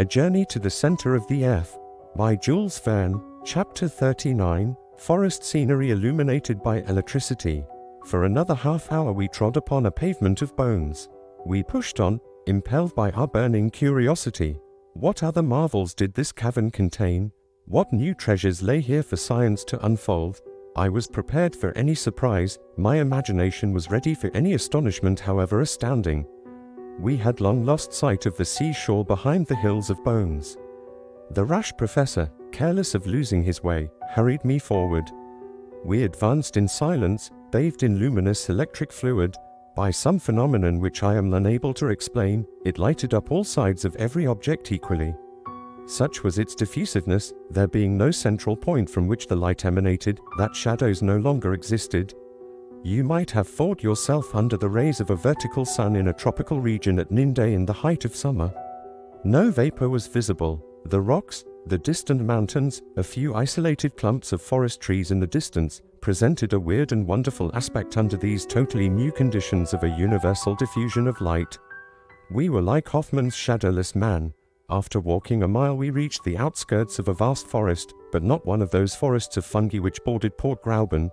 A Journey to the Center of the Earth, by Jules Verne, Chapter 39, Forest Scenery Illuminated by Electricity. For another half hour we trod upon a pavement of bones. We pushed on, impelled by our burning curiosity. What other marvels did this cavern contain? What new treasures lay here for science to unfold? I was prepared for any surprise, my imagination was ready for any astonishment however astounding. We had long lost sight of the seashore behind the hills of bones. The rash professor, careless of losing his way, hurried me forward. We advanced in silence, bathed in luminous electric fluid. By some phenomenon which I am unable to explain, it lighted up all sides of every object equally. Such was its diffusiveness, there being no central point from which the light emanated, that shadows no longer existed. You might have thought yourself under the rays of a vertical sun in a tropical region at noonday in the height of summer. No vapor was visible. The rocks, the distant mountains, a few isolated clumps of forest trees in the distance, presented a weird and wonderful aspect under these totally new conditions of a universal diffusion of light. We were like Hoffmann's shadowless man. After walking a mile we reached the outskirts of a vast forest, but not one of those forests of fungi which bordered Port Gräuben.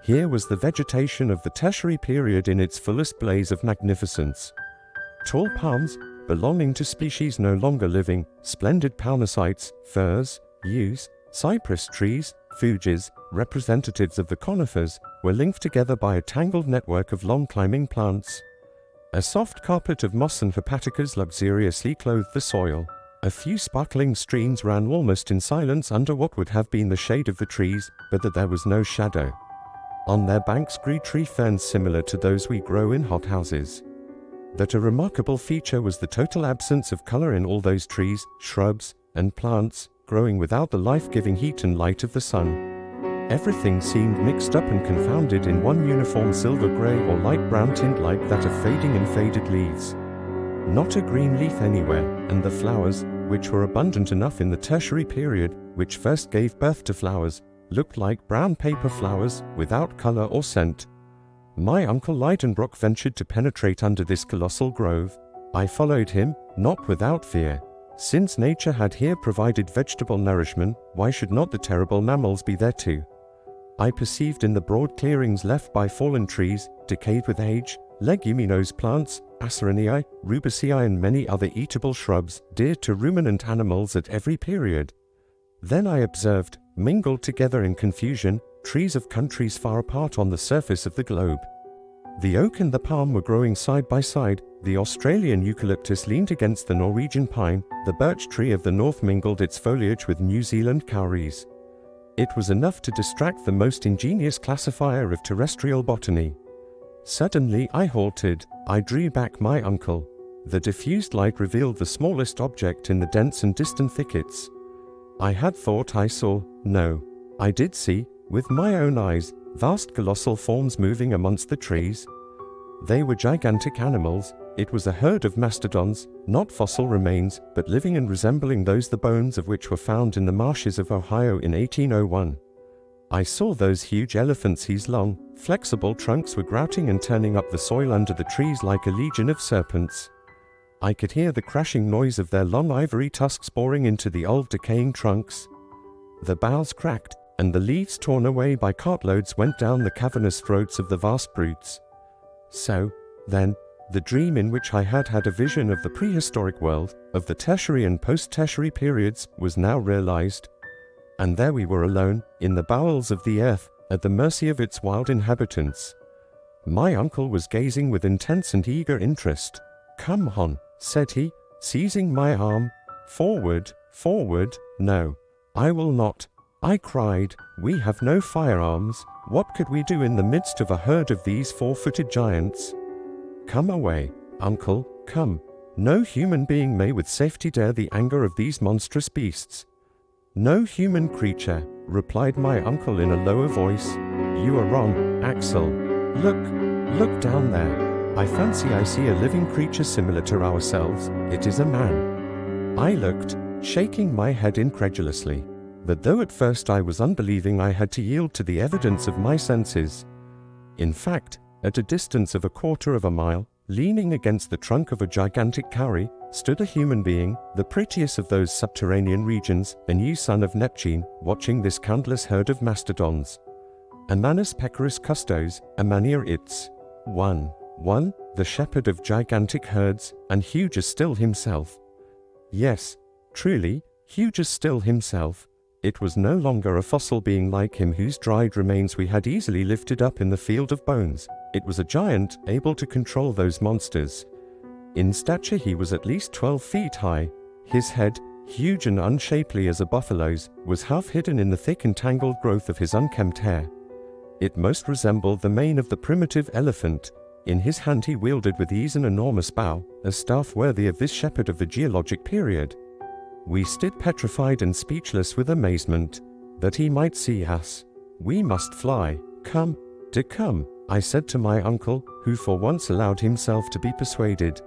Here was the vegetation of the tertiary period in its fullest blaze of magnificence. Tall palms, belonging to species no longer living, splendid palmacites, firs, yews, cypress trees, fuges, representatives of the conifers, were linked together by a tangled network of long climbing plants. A soft carpet of moss and hepaticas luxuriously clothed the soil. A few sparkling streams ran almost in silence under what would have been the shade of the trees, but that there was no shadow. On their banks grew tree ferns similar to those we grow in hothouses. That a remarkable feature was the total absence of color in all those trees, shrubs, and plants, growing without the life-giving heat and light of the sun. Everything seemed mixed up and confounded in one uniform silver-gray or light brown tint like that of fading and faded leaves. Not a green leaf anywhere, and the flowers, which were abundant enough in the tertiary period, which first gave birth to flowers, looked like brown paper flowers, without color or scent. My uncle Lidenbrock ventured to penetrate under this colossal grove. I followed him, not without fear. Since nature had here provided vegetable nourishment, why should not the terrible mammals be there too? I perceived in the broad clearings left by fallen trees, decayed with age, leguminose plants, Acerinae, Rubiceae and many other eatable shrubs, dear to ruminant animals at every period. Then I observed, mingled together in confusion, trees of countries far apart on the surface of the globe. The oak and the palm were growing side by side, the Australian eucalyptus leaned against the Norwegian pine, the birch tree of the north mingled its foliage with New Zealand kauris. It was enough to distract the most ingenious classifier of terrestrial botany. Suddenly I halted, I drew back my uncle. The diffused light revealed the smallest object in the dense and distant thickets. I had thought I saw, no, I did see, with my own eyes, vast colossal forms moving amongst the trees. They were gigantic animals. It was a herd of mastodons, not fossil remains, but living and resembling those the bones of which were found in the marshes of Ohio in 1801. I saw those huge elephants whose long, flexible trunks were grouting and turning up the soil under the trees like a legion of serpents. I could hear the crashing noise of their long ivory tusks boring into the old decaying trunks. The boughs cracked, and the leaves torn away by cartloads went down the cavernous throats of the vast brutes. So, then, the dream in which I had had a vision of the prehistoric world, of the tertiary and post-tertiary periods, was now realized. And there we were alone, in the bowels of the earth, at the mercy of its wild inhabitants. My uncle was gazing with intense and eager interest. "Come on," said he, seizing my arm. "Forward, forward." "No, I will not," I cried. "We have no firearms. What could we do in the midst of a herd of these four-footed giants?" "Come away, uncle, come. No human being may with safety dare the anger of these monstrous beasts." "No human creature," replied my uncle in a lower voice. "You are wrong, Axel. Look down there. I fancy I see a living creature similar to ourselves. It is a man." I looked, shaking my head incredulously. But though at first I was unbelieving, I had to yield to the evidence of my senses. In fact, at a distance of a quarter of a mile, leaning against the trunk of a gigantic kauri, stood a human being, the prettiest of those subterranean regions, a new son of Neptune, watching this countless herd of mastodons. Amanus pecorus custos, amania its. 1. The shepherd of gigantic herds, and huge as still himself. Yes, truly, huge as still himself. It was no longer a fossil being like him whose dried remains we had easily lifted up in the field of bones. It was a giant, able to control those monsters. In stature he was at least 12 feet high. His head, huge and unshapely as a buffalo's, was half hidden in the thick and tangled growth of his unkempt hair. It most resembled the mane of the primitive elephant. In his hand he wielded with ease an enormous bow, a staff worthy of this shepherd of the geologic period. We stood petrified and speechless with amazement. That he might see us. We must fly. Come, I said to my uncle, who for once allowed himself to be persuaded.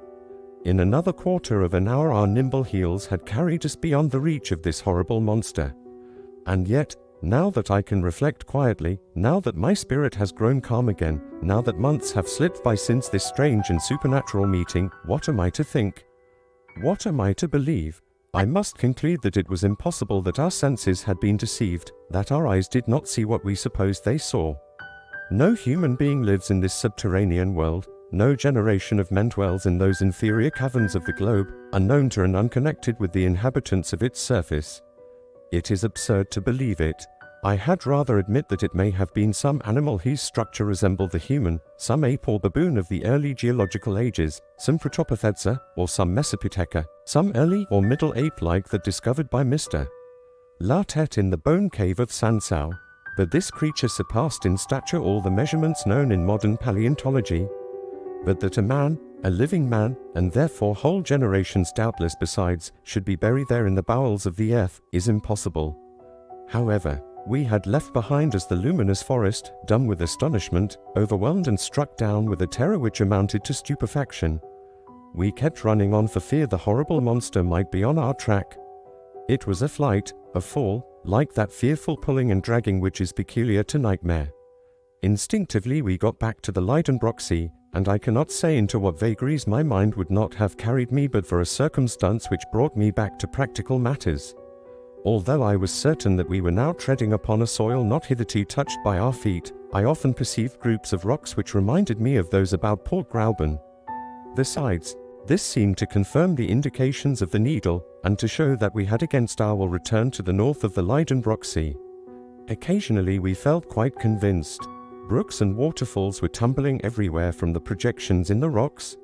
In another quarter of an hour our nimble heels had carried us beyond the reach of this horrible monster. And yet, now that I can reflect quietly, now that my spirit has grown calm again, now that months have slipped by since this strange and supernatural meeting, what am I to think? What am I to believe? I must conclude that it was impossible that our senses had been deceived, that our eyes did not see what we supposed they saw. No human being lives in this subterranean world. No generation of men dwells in those inferior caverns of the globe, unknown to and unconnected with the inhabitants of its surface. It is absurd to believe it. I had rather admit that it may have been some animal whose structure resembled the human, some ape or baboon of the early geological ages, some Protopithecus, or some Mesopotheca, some early or middle ape-like that discovered by Mr. Lartet in the bone cave of Sansao. But this creature surpassed in stature all the measurements known in modern paleontology. But that a man, a living man, and therefore whole generations doubtless besides, should be buried there in the bowels of the earth, is impossible. However, we had left behind us the luminous forest, dumb with astonishment, overwhelmed and struck down with a terror which amounted to stupefaction. We kept running on for fear the horrible monster might be on our track. It was a flight, a fall, like that fearful pulling and dragging which is peculiar to nightmare. Instinctively we got back to the Lidenbrock Sea, and I cannot say into what vagaries my mind would not have carried me but for a circumstance which brought me back to practical matters. Although I was certain that we were now treading upon a soil not hitherto touched by our feet, I often perceived groups of rocks which reminded me of those about Port Gräuben. Besides, this seemed to confirm the indications of the needle, and to show that we had against our will returned to the north of the Lidenbrock Sea. Occasionally we felt quite convinced. Brooks and waterfalls were tumbling everywhere from the projections in the rocks.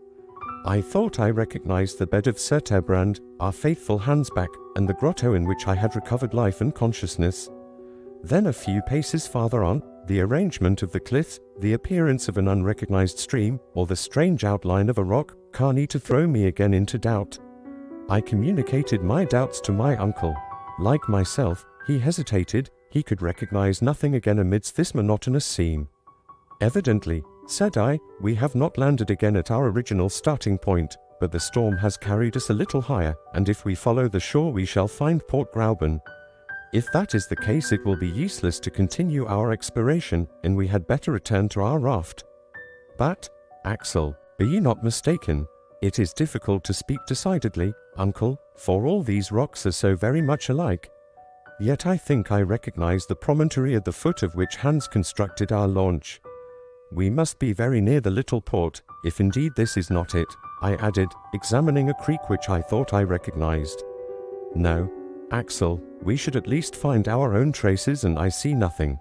I thought I recognized the bed of Surterbrand, our faithful Hansbach, and the grotto in which I had recovered life and consciousness. Then a few paces farther on, the arrangement of the cliffs, the appearance of an unrecognized stream, or the strange outline of a rock, Carney to throw me again into doubt. I communicated my doubts to my uncle. Like myself, he hesitated. He could recognize nothing again amidst this monotonous scene. Evidently, said I, we have not landed again at our original starting point, but the storm has carried us a little higher, and if we follow the shore we shall find Port Gräuben. If that is the case it will be useless to continue our exploration, and we had better return to our raft. But, Axel, are you not mistaken? It is difficult to speak decidedly, uncle, for all these rocks are so very much alike. Yet I think I recognize the promontory at the foot of which Hans constructed our launch. We must be very near the little port, if indeed this is not it, I added, examining a creek which I thought I recognized. No, Axel, we should at least find our own traces, and I see nothing.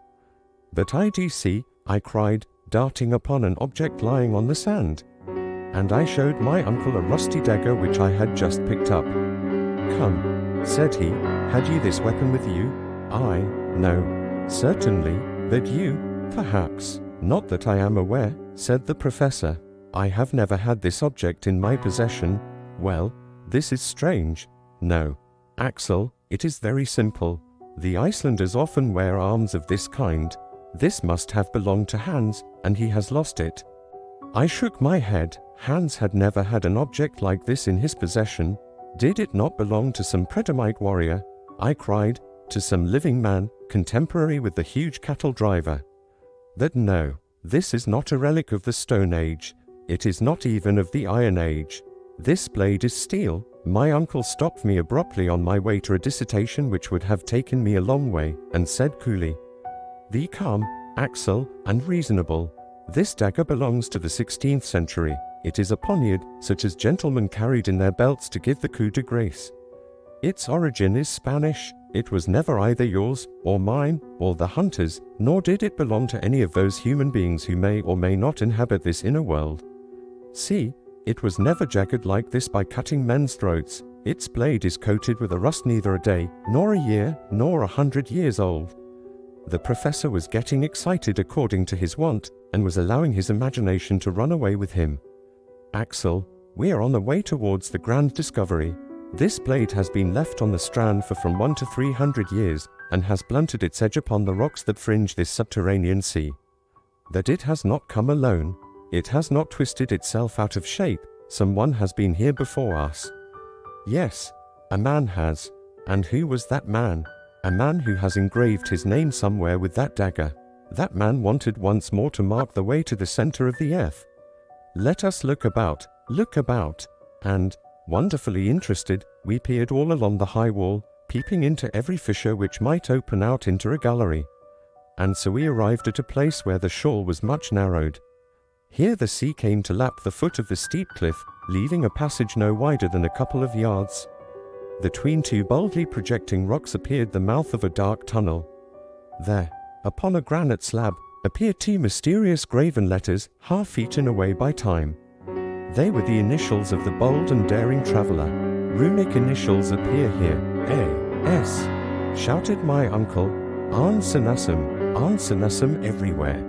But I do see, I cried, darting upon an object lying on the sand. And I showed my uncle a rusty dagger which I had just picked up. Come, said he, had you this weapon with you? I, no, certainly, but you, perhaps. Not that I am aware, said the professor. I have never had this object in my possession. Well, this is strange. No, Axel, it is very simple. The Icelanders often wear arms of this kind. This must have belonged to Hans, and he has lost it. I shook my head. Hans had never had an object like this in his possession. Did it not belong to some Predomite warrior? I cried, to some living man, contemporary with the huge cattle driver. But no, this is not a relic of the Stone Age. It is not even of the Iron Age. This blade is steel, My uncle stopped me abruptly on my way to a dissertation which would have taken me a long way, and said coolly, "Be calm, Axel, and reasonable. This dagger belongs to the 16th century. It is a poniard, such as gentlemen carried in their belts to give the coup de grace. Its origin is Spanish. It was never either yours, or mine, or the hunter's, nor did it belong to any of those human beings who may or may not inhabit this inner world. See, it was never jagged like this by cutting men's throats. Its blade is coated with a rust neither a day, nor a year, nor 100 years old." The professor was getting excited according to his wont, and was allowing his imagination to run away with him. "Axel, we are on the way towards the grand discovery. This blade has been left on the strand for from 1 to 300 years, and has blunted its edge upon the rocks that fringe this subterranean sea. That it has not come alone. It has not twisted itself out of shape. Someone has been here before us. Yes, a man has. And who was that man? A man who has engraved his name somewhere with that dagger. That man wanted once more to mark the way to the center of the earth. Let us look about, and, wonderfully interested, we peered all along the high wall, peeping into every fissure which might open out into a gallery. And so we arrived at a place where the shore was much narrowed. Here the sea came to lap the foot of the steep cliff, leaving a passage no wider than a couple of yards. Between two boldly projecting rocks appeared the mouth of a dark tunnel. There, upon a granite slab, appeared two mysterious graven letters, half eaten away by time. They were the initials of the bold and daring traveler. "Runic initials appear here, A.S.," shouted my uncle. "Arn Sanasum everywhere."